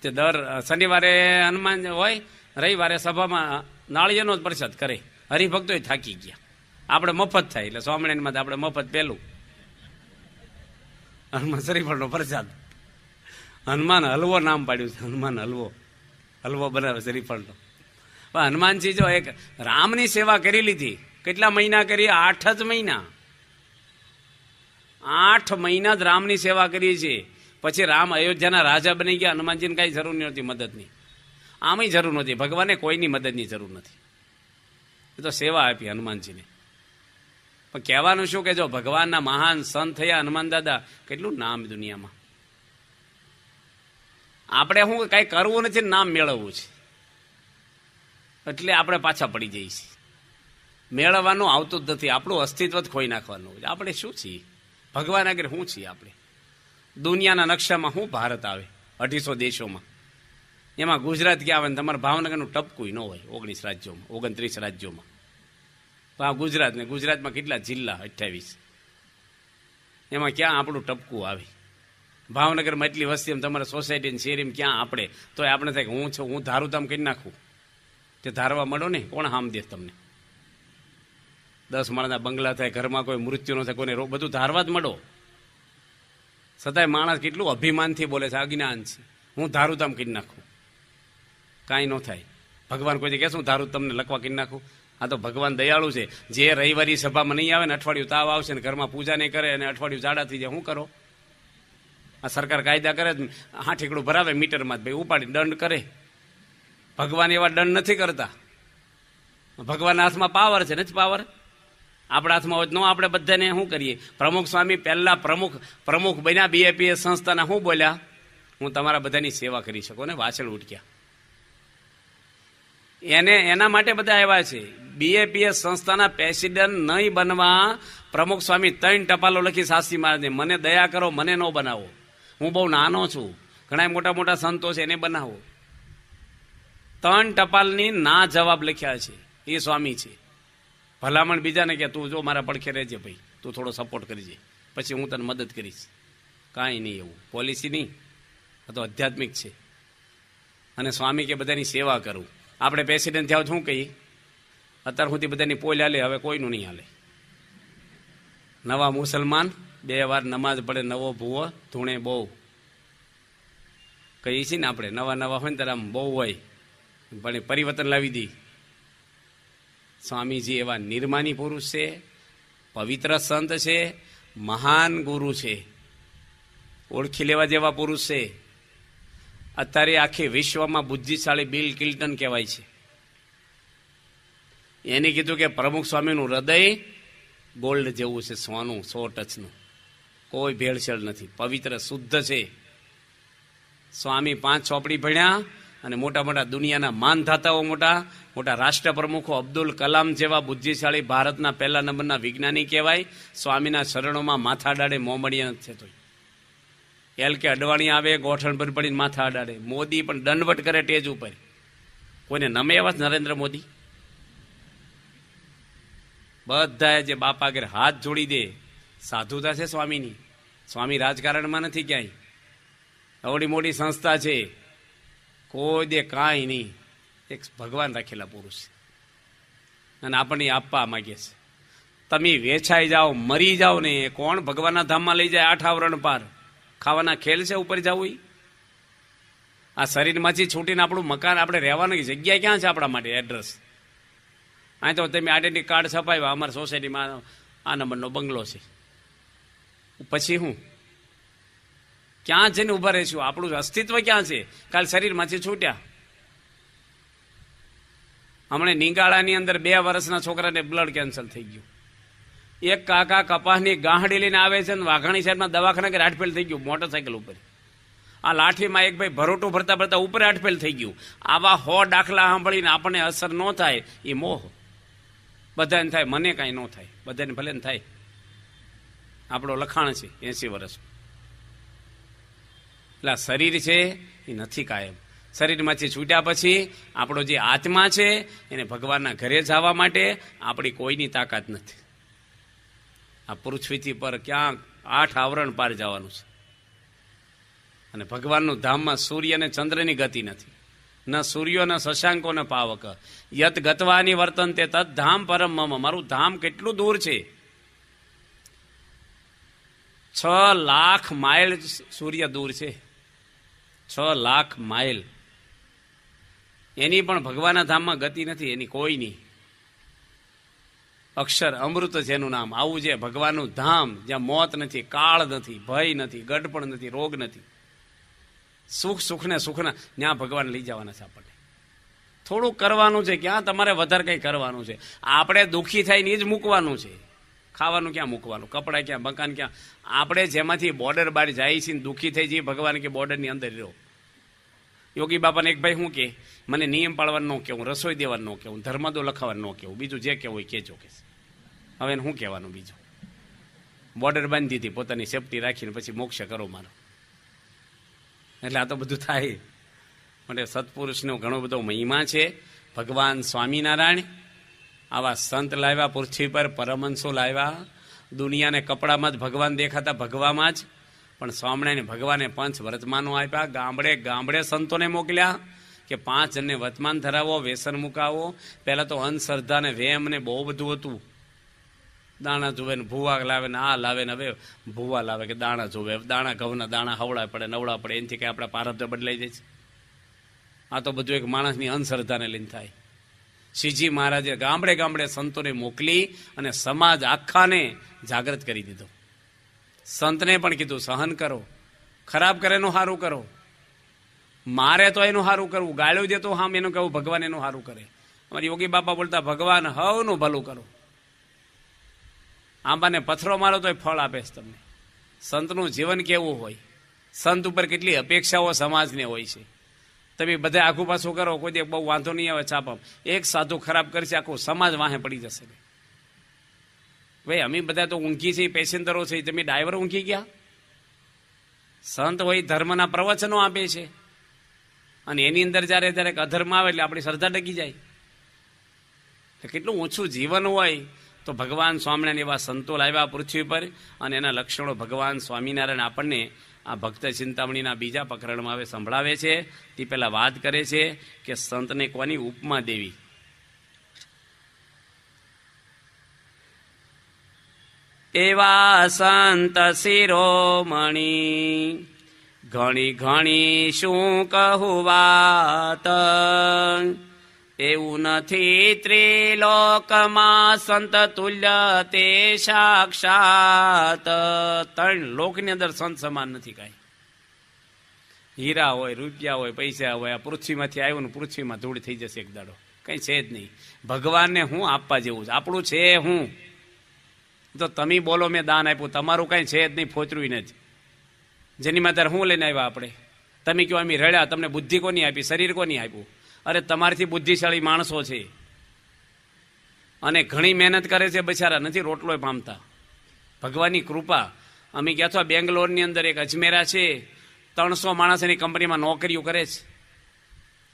તે દર શનિવારે હનુમાન હોય, રવિવારે સભામાં નાળિયેરનો જ પ્રસાદ કરે. હરિભક્તો થાકી ગયા, આપણે મફત થાય એટલે સ્વામિનારાયણમાં આપણે મફત પેલું હનુમાન શ્રીફળનો પ્રસાદ. હનુમાન હલવો નામ પાડ્યું છે, હનુમાન હલવો. હલવો બનાવે શ્રીફળનો. હનુમાનજી જો એક રામની સેવા કરી લીધી. કેટલા મહિના કરી? 8 જ મહિના. 8 મહિના જ રામની સેવા કરી છે. પછી રામ અયોધ્યાના રાજા બની ગયા. હનુમાનજીને કાંઈ જરૂર નહોતી મદદની, આમય જરૂર નહોતી. ભગવાને કોઈની મદદની જરૂર નથી. એ તો સેવા આપી હનુમાનજીને. પણ કહેવાનું શું કે જો ભગવાનના મહાન સંત થયા હનુમાન દાદા, કેટલું નામ દુનિયામાં. આપણે શું કાંઈ કરવું નથી, નામ મેળવવું છે, એટલે આપણે પાછા પડી જઈએ છીએ. મેળવવાનું આવતું જ નથી. આપણું અસ્તિત્વ જ ખોઈ નાખવાનું. આપણે શું છીએ? ભગવાન આગળ શું છીએ આપણે? દુનિયાના નકશામાં શું ભારત આવે? 250 દેશોમાં. એમાં ગુજરાત ક્યાં આવે ને તમારા ભાવનગરનું ટપકું ન હોય. 19 રાજ્યોમાં, 29 રાજ્યોમાં. તો આ ગુજરાત ને ગુજરાતમાં કેટલા જિલ્લા? 28. એમાં ક્યાં આપણું ટપકું આવે? ભાવનગરમાં એટલી વસ્તી, એમ તમારા સોસાયટી શેરીમાં ક્યાં આપણે? તો આપણે થાય કે હું છું, હું ધારું તામ કરી નાખું. તે ધારવા મળો ને, કોણ હામ દે તમને? 10 માળના બંગલા થાય, ઘરમાં કોઈ મૃત્યુ ન થાય, કોઈને બધું ધારવા જ મળો. છતાંય માણસ કેટલું અભિમાનથી બોલે છે, અજ્ઞાન છે. હું ધારું તામ કરી નાખું, કાંઈ ન થાય. ભગવાન કોઈ કહે શું ધારું તમને લખવા કરી નાખું? આ તો ભગવાન દયાળુ છે. જે રવિવારી સભામાં નહીં આવે ને, અઠવાડિયું તાવ આવશે ને ઘરમાં પૂજા નહીં કરે અને અઠવાડિયું જાડા થઈ જાય, શું કરો? આ સરકાર કાયદા કરે, 8 ઠીકડું ભરાવે મીટરમાં જ, ભાઈ ઉપાડી દંડ કરે. ભગવાન એવા દંડ નથી કરતા. ભગવાનના હાથમાં પાવર છે, નથી પાવર? આપણા હાથમાં હોય ન, આપણે બધાને શું કરીએ? પ્રમુખ સ્વામી પહેલા પ્રમુખ બન્યા BAPS સંસ્થાના, શું બોલ્યા? હું તમારા બધાની સેવા કરી શકું ને, વાછળ ઉઠક્યા. એના માટે બધા આવ્યા છે. BAPS સંસ્થાના પ્રેસિડેન્ટ નહીં બનવા પ્રમુખ સ્વામી 3 ટપાલો લખી સાસી મહારાજને, મને દયા કરો, મને ન બનાવો, હું બહુ નાનો છું. ઘણા મોટા મોટા સંતો છે, એને બનાવો. 3 ટપાલની ના જવાબ લખ્યા છે. એ સ્વામી છે. ભલામણ બીજાને કે તું જો મારા પડખે રહેજે ભાઈ, તું થોડો સપોર્ટ કરજે, પછી હું તને મદદ કરીશ. કાંઈ નહીં, એવું પોલિસી નહીં. આ તો આધ્યાત્મિક છે. અને સ્વામી કે બધાની સેવા કરું. આપણે પ્રેસિડેન્ટ થયા શું કહીએ? અત્યાર સુધી બધાની પોલ હાલે, હવે કોઈનું નહીં હાલે. નવા મુસલમાન 2 વાર નમાઝ પડે, નવો ભૂવો ધૂણે બહુ કહીએ છીએ ને આપણે. નવા હોય ને ત્યારે આમ બહુ હોય, પણ પરિવર્તન લાવી દી. સ્વામીજી એવા નિર્માની પુરુષ છે, પવિત્ર સંત છે, મહાન ગુરુ છે, ઓળખી લેવા જેવા પુરુષ છે. અત્યારે આખી વિશ્વમાં બુદ્ધિશાળી બિલ ક્લિન્ટન કહેવાય છે. એને કીધું કે પ્રમુખ સ્વામીનું હૃદય ગોલ્ડ જેવું છે, સોનું, 100 ટચનું, કોઈ ભેળસેળ નથી, પવિત્ર શુદ્ધ છે. સ્વામી 5 ચોપડી ભણ્યા અને મોટા મોટા દુનિયાના માનધાતાઓ, મોટા મોટા રાષ્ટ્ર પ્રમુખો, અબ્દુલ કલામ જેવા બુદ્ધિશાળી ભારતના પહેલા નંબરના વિજ્ઞાની કહેવાય. સ્વામીના શરણોમાં માથા અડાડે, મોમડિયા નથી થતો. LK અડવાણી આવે, ગોઠણ પર પડીને માથા અડાડે. મોદી પણ દંડવટ કરે ટેજ ઉપર. કોઈને નમે એવા નરેન્દ્ર મોદી? બધા જે બાપા આગળ હાથ જોડી દે, સાધુતા છે સ્વામીની. સ્વામી રાજકારણમાં નથી ક્યાંય. અવડી મોટી સંસ્થા છે, કોઈ દે કાંઈ નહીં. એક ભગવાન રાખેલા પુરુષ અને આપણને આપવા માંગે છે. તમે વેચાઈ જાઓ, મરી જાઓ ને, કોણ ભગવાનના ધામમાં લઈ જાય? 8 આવરણ પાર. ખાવાના ખેલ છે ઉપર જવું? આ શરીરમાંથી છૂટીને આપણું મકાન, આપણે રહેવાની જગ્યા ક્યાં છે આપણા માટે? એડ્રેસ અહીં તો તમે આઈડેન્ટિટી કાર્ડ છપાવ્યા, અમારા સોસાયટીમાં આ નંબરનો બંગલો છે, પછી હું ક્યાં જઈને ઉભા રહીશું? આપણું અસ્તિત્વ ક્યાં છે? કાલ શરીરમાંથી છૂટ્યા. હમણાં નિંગાળાની અંદર 2 વર્ષના છોકરાને બ્લડ કેન્સર થઈ ગયું. એક કાકા કપાસની ગાંહડી લઈને આવે છે ને વાઘાણી સાઈડમાં દવાખાના કે હાટફેલ થઈ ગયું મોટરસાયકલ ઉપર. આ લાઠીમાં એક ભાઈ ભરોટું ભરતા ભરતા ઉપર હાટફેલ થઈ ગયું. આવા 100 દાખલા સાંભળીને આપણને અસર ન થાય એ મોહ. બધાને થાય, મને કાંઈ ન થાય, બધાને ભલે ને થાય. આપણો લખાણ છે 80 વર્ષ. એટલે શરીર છે એ નથી કાયમ. શરીરમાંથી છૂટ્યા પછી આપણો જે આત્મા છે એને ભગવાનના ઘરે જવા માટે આપણી કોઈની તાકાત નથી. આ પૃથ્વીથી પર ક્યાંક 8 આવરણ પાર જવાનું છે. અને ભગવાનનું ધામમાં સૂર્ય અને ચંદ્રની ગતિ નથી. ન સૂર્યો ન શશાંકો ન પાવક યત ગતવાની વર્તન તે તદ ધામ પરમ મમ. મારું ધામ કેટલું દૂર છે? 6 લાખ માઇલ સૂર્ય દૂર છે. 6 લાખ માઇલ. એની પણ ભગવાનના ધામમાં ગતિ નથી, એની કોઈની. અક્ષર અમૃત જેનું નામ. આવું છે ભગવાનનું ધામ, જ્યાં મોત નથી, કાળ નથી, ભય નથી, ગડપણ નથી, રોગ નથી. સુખના ત્યાં ભગવાન લઈ જવાના છે આપણને. થોડુંક કરવાનું છે, ક્યાં તમારે વધારે કંઈ કરવાનું છે? આપણે દુઃખી થઈને એ જ મૂકવાનું છે. ખાવાનું ક્યાં મૂકવાનું, કપડાં ક્યાં, મકાન ક્યાં? આપણે જેમાંથી બોર્ડર બહાર જાય છે ને દુઃખી થઈ જઈએ, ભગવાન કે બોર્ડરની અંદર રહો. યોગી બાપાને એક ભાઈ શું કે, મને નિયમ પાળવાનું ન કહેવું, રસોઈ દેવાનું ન કહેવું, ધર્મદો લખાવાનું ન કહેવું, બીજું જે કહેવું હોય કહેજો કે. હવે શું કહેવાનું બીજું? બોર્ડર બાંધી દીધી પોતાની સેફટી રાખીને, પછી મોક્ષ કરો મારો. એટલે આ તો બધું થાય. માટે સત્પુરુષનો ઘણો બધો મહિમા છે. ભગવાન સ્વામિનારાયણ આવા સંત લાવ્યા પૃથ્વી પર, પરમહંસો લાવ્યા. દુનિયાને કપડામાં જ ભગવાન દેખાતા, ભગવામાં જ. પણ સ્વામિનારાયણ ભગવાને 5 વર્તમાનો આપ્યા. ગામડે ગામડે સંતોને મોકલ્યા કે 5 જણને વર્તમાન ધરાવો, વ્યસન મુકાવો. પહેલાં તો અંધશ્રદ્ધા ને વેમ ને બહુ બધું હતું. દાણા જોવે ને ભૂવા લાવે ને આ લાવે ને, હવે ભૂવા લાવે કે દાણા જોવે. દાણા ઘઉંના દાણા હવડા પડે નવડા પડે, એનાથી કંઈ આપણા પારબ્ધ બદલાઈ જાય છે? આ તો બધું એક માણસની અંધશ્રદ્ધાને લઈને થાય. શ્રીજી મહારાજે ગામડે ગામડે સંતોને મોકલી અને સમાજ આખાને જાગૃત કરી દીધો. સંતને પણ કીધું સહન કરો, ખરાબ કરે એનું સારું કરો, મારે તો એનું સારું કરવું, ગાળ્યું દે તો હામ એનું કહેવું ભગવાન એનું સારું કરે. અમારી યોગી બાપા બોલતા ભગવાન હવનું ભલું કરો. આંબાને પથ્થરો મારો તો ફળ આપે છે તમને. સંતનું જીવન કેવું હોય, સંત ઉપર કેટલી અપેક્ષાઓ સમાજને હોય છે. તમે બધા આખું પાછું કરો, કોઈ દે બહુ વાંધો નહીં આવે છાપમ. એક સાધુ ખરાબ કરશે, આખું સમાજ વાહે પડી જશે. ભાઈ અમે બધા તો ઊંઘી છે, પેસેન્જરો છે, તમે ડ્રાઈવર ઊંઘી ગયા? સંત હોય ધર્મના પ્રવચનો આપે છે, અને એની અંદર જ્યારે અધર્મ આવે એટલે આપણી શ્રદ્ધા ડગી જાય. કેટલું ઓછું જીવન હોય. તો ભગવાન સ્વામિનારાયણ એવા સંતો લાવ્યા પૃથ્વી પર, અને એના લક્ષણો ભગવાન સ્વામિનારાયણ આપણને આ ભક્ત ચિંતામણીના બીજા પ્રકરણમાં હવે સંભળાવે છે. તે પહેલા વાત કરે છે કે સંતને કોની ઉપમા દેવી. એવા સંત શિરોમણી ઘણી ઘણી શું કહું વાત. એવું નથી ત્રિલોકમાં સંત તુલ્ય તે સાક્ષાત. 3 લોકની અંદર સંત સમાન નથી કાંઈ. હીરા હોય, રૂપિયા હોય, પૈસા હોય, આ પૃથ્વીમાંથી આવ્યું ને પૃથ્વીમાં ધૂળ થઈ જશે એક દાડો. કંઈ છે જ નહીં. ભગવાનને હું આપવા જેવું છે? આપણું છે હું? તો તમે બોલો મેં દાન આપ્યું, તમારું કાંઈ છે જ નહીં, ફોતરું નથી. જેની માં હું લઈને આવ્યા આપણે? તમે કહો અમે રડ્યા, તમને બુદ્ધિ કોની આપી, શરીર કોની આપ્યું? અરે તમારથી બુદ્ધિશાળી માણસો છે, અને ઘણી મહેનત કરે છે બિચારા, નથી રોટલો પામતા. ભગવાનની કૃપા. અમે ગયા છો બેંગ્લોરની અંદર એક અજમેરા છે, 300 માણસ એની કંપનીમાં નોકરીઓ કરે છે.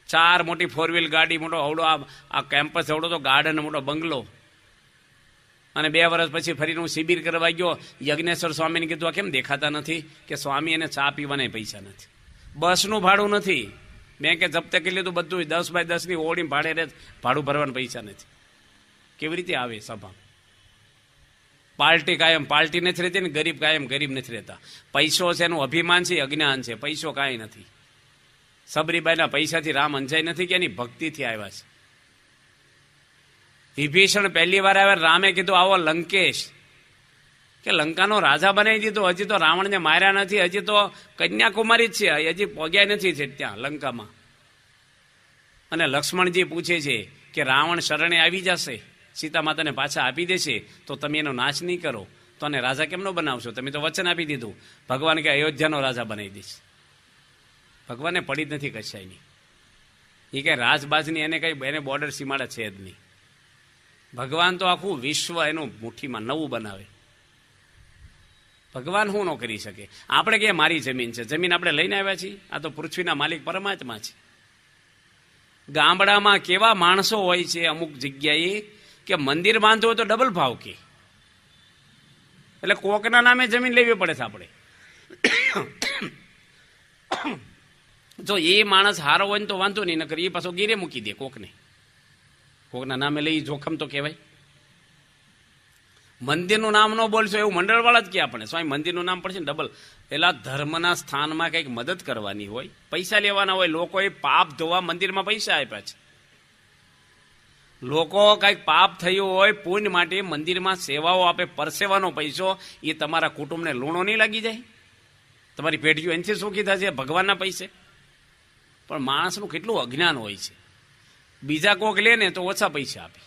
4 મોટી 4 વ્હીલ ગાડી, મોટો અવડો આ કેમ્પસ અવડો તો ગાર્ડન, મોટો બંગલો. અને 2 વર્ષ પછી ફરીને હું શિબિર કરવા ગયો. યજ્ઞેશ્વર સ્વામીને કીધું આ કેમ દેખાતા નથી? કે સ્વામી એને ચા પીવાના પૈસા નથી, બસનું ભાડું નથી, બેંકે જપ્ત કરી લીધું બધું, 10 બાય 10ની ઓળી ભાડે રહે, ભાડું ભરવાના પૈસા નથી. કેવી રીતે આવે સભા? પાર્ટી કાયમ પાર્ટી નથી રહેતી ને ગરીબ કાયમ ગરીબ નથી રહેતા. પૈસો છે એનું અભિમાન છે, અજ્ઞાન છે. પૈસો કાંઈ નથી. સબરીબાઈના પૈસાથી રામ અંજાય નથી કે એની ભક્તિથી આવ્યા છે. વિભીષણ પહેલી વાર આવે, રામે કીધું આવો લંકેશ, કે લંકાનો રાજા બનાવી દીધો, હજી તો રાવણને માર્યા નથી, હજી તો કન્યાકુમારી જ છે, હજી પહોંચ્યા નથી છે ત્યાં લંકામાં. અને લક્ષ્મણજી પૂછે છે કે રાવણ શરણે આવી જશે, સીતા માતાને પાછા આપી દેશે, તો તમે એનો નાશ નહીં કરો તો અને રાજા કેમનો બનાવશો? તમે તો વચન આપી દીધું. ભગવાન કે અયોધ્યાનો રાજા બનાવી દઈશ. ભગવાનને પડી જ નથી કશાયની. એ કઈ રાજબાજની એને કઈ એને બોર્ડર સીમાડા છે જ નહીં. ભગવાન તો આખું વિશ્વ એનું મુઠ્ઠીમાં નવું બનાવે. ભગવાન શું ન કરી શકે? આપણે કે મારી જમીન છે, જમીન આપણે લઈને આવ્યા છીએ? આ તો પૃથ્વીના માલિક પરમાત્મા છે. ગામડામાં કેવા માણસો હોય છે અમુક જગ્યાએ કે મંદિર બાંધવું હોય તો ડબલ ભાવ કે, એટલે કોકના નામે જમીન લેવી પડે છે આપણે. જો એ માણસ હારો હોય ને તો વાંધો નહીં, નકર એ પાછો ગીરે મૂકી દે કોકને. કોકના નામે લઈ જોખમ તો કહેવાય. મંદિરનું નામ ન બોલશો એવું મંડળવાળા જ કે આપણે સ્વામી મંદિરનું નામ પડશે ને ડબલ. પેલા ધર્મના સ્થાનમાં કંઈક મદદ કરવાની હોય, પૈસા લેવાના હોય. લોકોએ પાપ ધોવા મંદિરમાં પૈસા આપ્યા છે. લોકો કંઈક પાપ થયું હોય પુણ્ય માટે મંદિરમાં સેવાઓ આપે, પરસેવાનો પૈસો, એ તમારા કુટુંબને લૂણો નહીં લાગી જાય? તમારી પેઢીઓ એનાથી સુખી થશે ભગવાનના પૈસે? પણ માણસનું કેટલું અજ્ઞાન હોય છે. બીજા કોક લે ને તો ઓછા પૈસા આપે,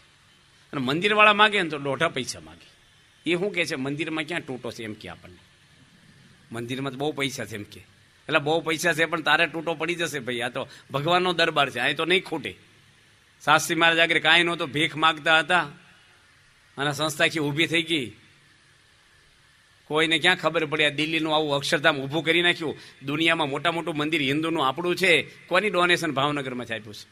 અને મંદિરવાળા માગે ને તો દોઢા પૈસા માગે. એ શું કહે છે મંદિરમાં ક્યાં તૂટો છે એમ કે આપણને? મંદિરમાં તો બહુ પૈસા છે એમ કે. એટલે બહુ પૈસા છે પણ તારે તૂટો પડી જશે ભાઈ, આ તો ભગવાનનો દરબાર છે, અહીં તો નહીં ખૂટે. શાસ્ત્રી મહારાજ આગળ કાંઈ નહોતું, ભીખ માગતા હતા અને સંસ્થા આખી ઊભી થઈ ગઈ. કોઈને ક્યાં ખબર પડી આ દિલ્હીનું આવું અક્ષરધામ ઊભું કરી નાખ્યું. દુનિયામાં મોટા મોટું મંદિર હિન્દુનું આપણું છે, કોની ડોનેશન ભાવનગરમાંથી આપ્યું છે?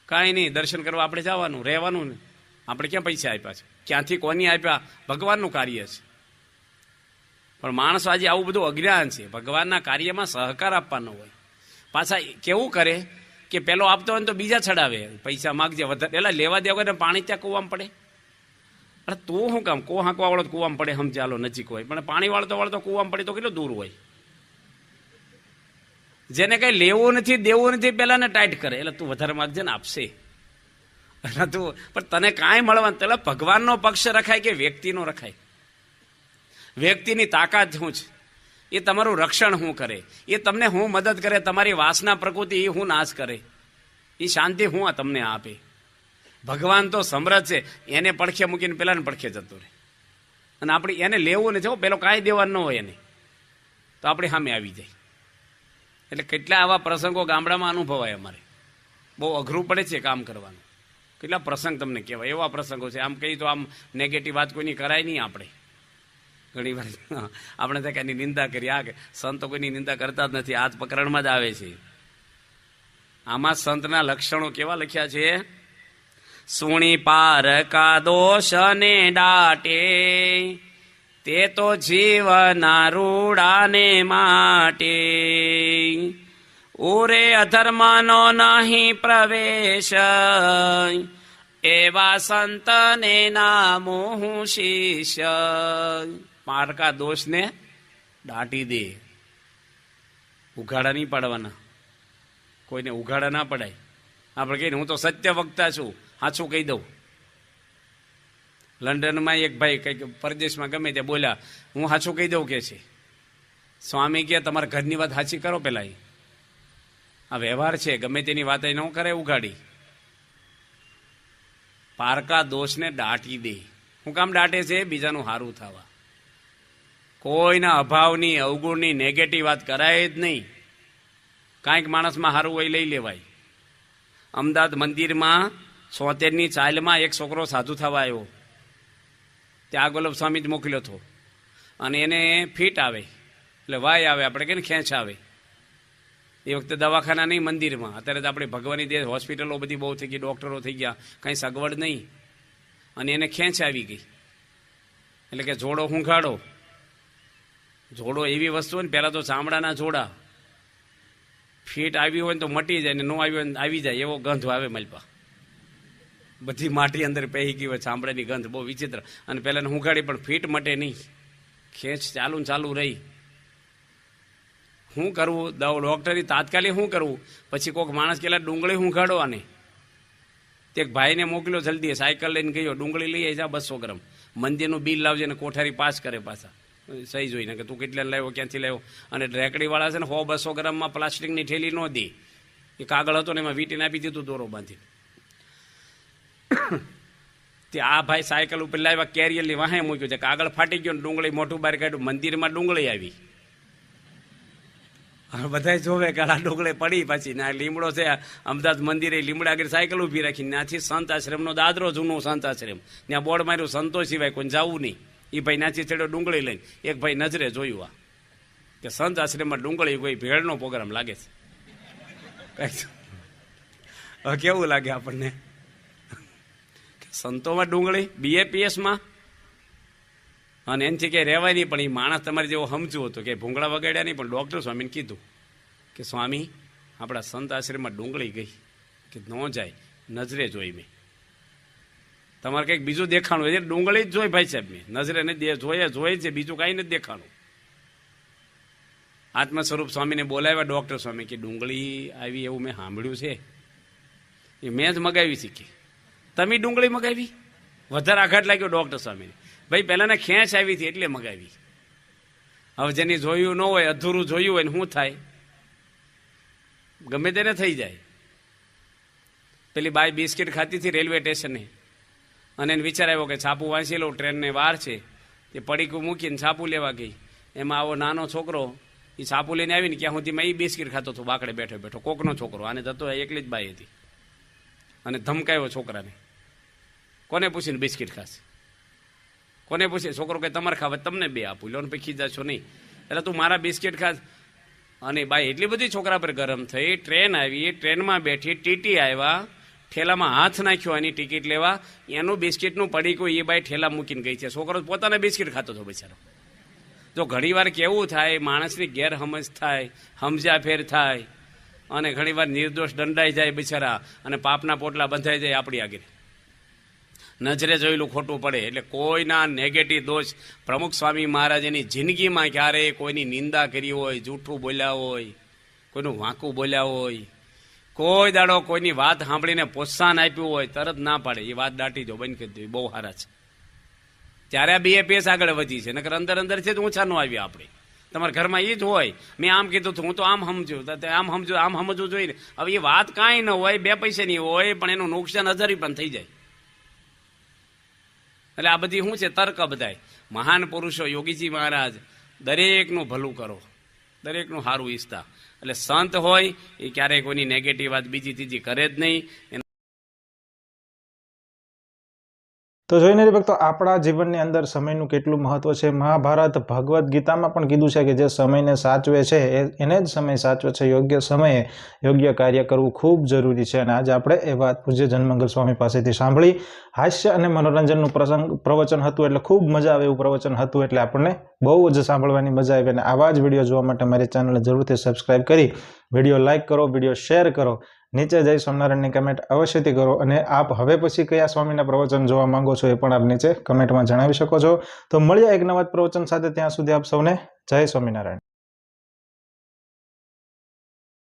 કાંઈ નહીં, દર્શન કરવા આપણે જવાનું, રહેવાનું ને. આપણે ક્યાં પૈસા આપ્યા છે? ક્યાંથી કોની આપ્યા? ભગવાનનું કાર્ય છે. પણ માણસ આજે આવું બધું અજ્ઞાન છે. ભગવાનના કાર્યમાં સહકાર આપવાનો હોય. પાછા કેવું કરે કે પેલો આપતો હોય ને તો બીજા ચડાવે, પૈસા માગજે વધારે. એટલે લેવા દેવા ને પાણી ત્યાં કૂવામાં પડે. અરે તું શું કામ? કો હાંકવા વાળો કૂવામાં પડે, સમજાલો નજીક હોય, પણ પાણી વાળતો વાળતો કૂવામાં પડે તો કેટલો દૂર હોય. જેને કઈ લેવું નથી દેવું નથી પેલા ને ટાઈટ કરે, એટલે તું વધારે માગજે ને આપશે. એટલે તું પણ તને કાંઈ મળવાનું? એટલે ભગવાનનો પક્ષ રખાય કે વ્યક્તિનો રખાય? વ્યક્તિની તાકાત શું છે? એ તમારું રક્ષણ શું કરે? એ તમને હું મદદ કરે? તમારી વાસના પ્રકૃતિ એ હું નાશ કરે? એ શાંતિ હું આ તમને આપે? ભગવાન તો સમૃદ્ધ છે, એને પડખે મૂકીને પેલાને પડખે જતો રહે. અને આપણે એને લેવું નથી, પેલો કાંઈ દેવાનું ન હોય એને, તો આપણે સામે આવી જાય. એટલે કેટલા આવા પ્રસંગો ગામડામાં અનુભવાય અમારે. બહુ અઘરું પડે છે કામ કરવાનું. કેટલા પ્રસંગ તમને કહેવાય, એવા પ્રસંગો છે. આમ કહી તો આમ નેગેટિવ વાત કોઈની કરાય નહીં. આપણે ઘણી વાર આપણે ત્યાં એની નિંદા કરી, આ સંતો કોઈની નિંદા કરતા જ નથી, આ જ પ્રકરણમાં જ આવે છે. આમાં સંતના લક્ષણો કેવા લખ્યા છે? સુણી પારકા દોષ ને ડાટે, તે તો જીવના રૂડાને માટે. ઉરે અધર્મનો નહીં પ્રવેશ, એવા સંતને નામો હું શિષ્ય. પારકા દોષને દાટી દે. ઉઘાડા નહીં પાડવાના, કોઈને ઉઘાડા ના પડાય. આપણે કહીને હું તો સત્ય વક્તા છું, સાચું કહી દઉં. લંડનમાં એક ભાઈ કંઈક પરદેશમાં ગમે તે બોલ્યા, હું સાચું કહી દઉં કે છે. સ્વામી કે તમારા ઘરની વાત સાચી કરો પેલા. આ વ્યવહાર છે, ગમે તેની વાત ન કરે ઉઘાડી. પારકા દોષને દાટી દે. હું કામ દાટે છે? બીજાનું સારું થવા. કોઈના અભાવની, અવગુણની, નેગેટિવ વાત કરાય જ નહીં. કાંઈક માણસમાં સારું હોય લઈ લેવાય. અમદાવાદ મંદિરમાં 76ની ચાલમાં એક છોકરો સાધુ થવા આવ્યો. ત્યાં ગોલબ સ્વામી જ મોકલ્યો હતો. અને એને ફીટ આવે, એટલે વાય આવે, આપણે કહીને ખેંચ આવે. એ વખતે દવાખાના નહીં મંદિરમાં. અત્યારે તો આપણે ભગવાનની દે હોસ્પિટલો બધી બહુ થઈ ગઈ, ડૉક્ટરો થઈ ગયા, કાંઈ સગવડ નહીં. અને એને ખેંચ આવી ગઈ. એટલે કે જોડો હુંઘાડો. જોડો એવી વસ્તુ હોય ને, પહેલાં તો ચામડાના જોડા. ફીટ આવી હોય ને તો મટી જાય, ને ન આવી હોય ને આવી જાય, એવો ગંધ આવે મલપા. બધી માટી અંદર પહેરી ગઈ હોય, ચામડાની ગંધ બહુ વિચિત્ર. અને પહેલાં હુંઘાડી પણ ફીટ મટે નહીં, ખેંચ ચાલુ ને ચાલુ રહી. શું કરવું? ડૉક્ટરી તાત્કાલિક શું કરવું? પછી કોઈક માણસ કેટલા ડુંગળી હુંઘાડો આને, તે એક ભાઈને મોકલ્યો જલ્દી, સાયકલ લઈને ગયો, ડુંગળી લઈ આવી જા 200 ગ્રામ, મંદિરનું બિલ લાવજે ને કોઠારી પાસ કરે પાછા સહી જોઈને કે તું કેટલા લાવ્યો, ક્યાંથી લાવ્યો. અને રેકડીવાળા છે ને 100-200 ગ્રામમાં પ્લાસ્ટિકની થેલી ન દે, એ કાગળ હતો ને એમાં વીટીને આપી દીધું દોરો બાંધીને. તે આ ભાઈ સાયકલ ઉપર લાવ્યા, કેરિયરની વાહે મૂક્યું છે, કાગળ ફાટી ગયો ને ડુંગળી મોઢું બહાર કાઢ્યું, મંદિરમાં ડુંગળી આવી. હવે બધા જોવે કે આ ડુંગળી પડી પાછી ને આ લીમડો છે, અમદાવાદ મંદિરે લીમડા આગળ સાયકલ ઊભી રાખી, ત્યાંથી સંત આશ્રમનો દાદરો, જૂનો સંત આશ્રમ, ત્યાં બોર્ડ માર્યું સંતો સિવાય કોઈ જવું નહીં. એ ભાઈ નાચી ચડ્યો ડુંગળી લઈને, એક ભાઈ નજરે જોયું આ કે સંત આશ્રમમાં ડુંગળી કોઈ ભેળનો પ્રોગ્રામ લાગે છે. હવે કેવું લાગે આપણને? સંતોમાં ડુંગળી, BAPSમાં, અને એનથી ક્યાંય રહેવાય નહીં. પણ એ માણસ તમારે જેવો સમજવું હતું કે ભૂંગળા વગાડ્યા નહીં, પણ ડૉક્ટર સ્વામીને કીધું કે સ્વામી આપણા સંત આશ્રમમાં ડુંગળી ગઈ, કે ન જાય, નજરે જોઈ મેં. તમારે કંઈક બીજું દેખાણું હોય, ડુંગળી જ જોઈ ભાઈ સાહેબ, મેં નજરે નથી જોઈ છે, બીજું કાંઈ નથી દેખાણું. આત્મ સ્વરૂપ સ્વામીને બોલાવ્યા ડૉક્ટર સ્વામી કે ડુંગળી આવી એવું મેં સાંભળ્યું છે, એ મેં જ મગાવી શીખી, તમે ડુંગળી મગાવી? વધારે આઘાત લાગ્યો ડૉક્ટર સ્વામીને. ભાઈ પહેલાંને ખેંચ આવી હતી એટલે મગાવી. હવે જેની જોયું ન હોય, અધૂરું જોયું હોય ને શું થાય? ગમે તેને થઈ જાય. પેલી બાઈ બિસ્કિટ ખાતી હતી રેલવે સ્ટેશને, અને એને વિચાર આવ્યો કે છાપું વાંચી લઉં, ટ્રેનને વાર છે. એ પડીકું મૂકીને છાપું લેવા ગઈ. એમાં આવો નાનો છોકરો એ છાપું લઈને આવીને ક્યાં સુધીમાં એ બિસ્કિટ ખાતો હતો, બાકડે બેઠો બેઠો. કોકનો છોકરો, આને જતો એકલી જ બાઈ હતી, અને ધમકાયો છોકરાને. કોને પૂછીને બિસ્કિટ ખાશે? કોને પૂછે? છોકરો કે તમારે ખાવા, તમને 2 આપું, લોન પૈકી જશો નહીં, એટલે તું મારા બિસ્કિટ ખાસ. અને બાઈ એટલી બધી છોકરા પર ગરમ થઈ, ટ્રેન આવી, ટ્રેનમાં બેઠી, ટીટી આવ્યા, ઠેલામાં હાથ નાખ્યો એની ટિકિટ લેવા, એનું બિસ્કિટનું પડીકું એ બાઈ ઠેલા મૂકીને ગઈ છે. છોકરો પોતાના બિસ્કિટ ખાતો હતો બિચારો. જો ઘણીવાર કેવું થાય, માણસની ગેરસમજ થાય, સમજાફેર થાય, અને ઘણીવાર નિર્દોષ દંડાઈ જાય બિચારા, અને પાપના પોટલા બંધાઈ જાય આપણી આગળ. નજરે જોયેલું ખોટું પડે. એટલે કોઈના નેગેટિવ દોષ, પ્રમુખ સ્વામી મહારાજ એની જિંદગીમાં ક્યારેય કોઈની નિંદા કરી હોય, જૂઠું બોલ્યા હોય, કોઈનું વાંકું બોલ્યા હોય, કોઈ દાડો કોઈની વાત સાંભળીને પ્રોત્સાહન આપ્યું હોય, તરત ના પાડે, એ વાત દાટી દો, બંધ કરી દો, બહુ સારા છે. ત્યારે આ BAPS આગળ વધી છે. નકર અંદર અંદર છે તો ઊંચા ન આવ્યા આપણે. તમારા ઘરમાં એ જ હોય, મેં આમ કીધું હતું, હું તો આમ સમજ્યું, આમ સમજવું જોઈએ. હવે એ વાત કાંઈ ન હોય, 2 પૈસાની હોય, પણ એનું નુકસાન 1000 પણ થઈ જાય. એટલે આ બધી શું છે? તર્ક. બધાય મહાન પુરુષો, યોગીજી મહારાજ દરેકનું ભલું કરો, દરેકનું સારું ઈચ્છતા. એટલે સંત હોય એ ક્યારેય કોઈની નેગેટિવ વાત બીજી ત્રીજી કરે જ નહીં. તો જોઈને ભક્તો, આપણા જીવનની અંદર સમયનું કેટલું મહત્વ છે. મહાભારત, ભગવદ્ ગીતામાં પણ કીધું છે કે જે સમયને સાચવે છે એને જ સમય સાચવે છે. યોગ્ય સમયે યોગ્ય કાર્ય કરવું ખૂબ જરૂરી છે. અને આજે આપણે એ વાત પૂજ્ય જનમંગલ સ્વામી પાસેથી સાંભળી. હાસ્ય અને મનોરંજનનું પ્રવચન હતું, એટલે ખૂબ મજા આવે એવું પ્રવચન હતું, એટલે આપણને બહુ જ સાંભળવાની મજા આવી. અને આવા જ વિડીયો જોવા માટે મારી ચેનલને જરૂરથી સબસ્ક્રાઈબ કરી વિડીયો લાઇક કરો, વિડીયો શેર કરો, નીચે જય સ્વામિનારાયણની કમેન્ટ અવશ્યથી કરો. અને આપ હવે પછી કયા સ્વામીના પ્રવચન જોવા માંગો છો એ પણ આપ નીચે કમેન્ટમાં જણાવી શકો છો. તો મળીએ એક નવા પ્રવચન સાથે. ત્યાં સુધી આપ સૌને જય સ્વામિનારાયણ.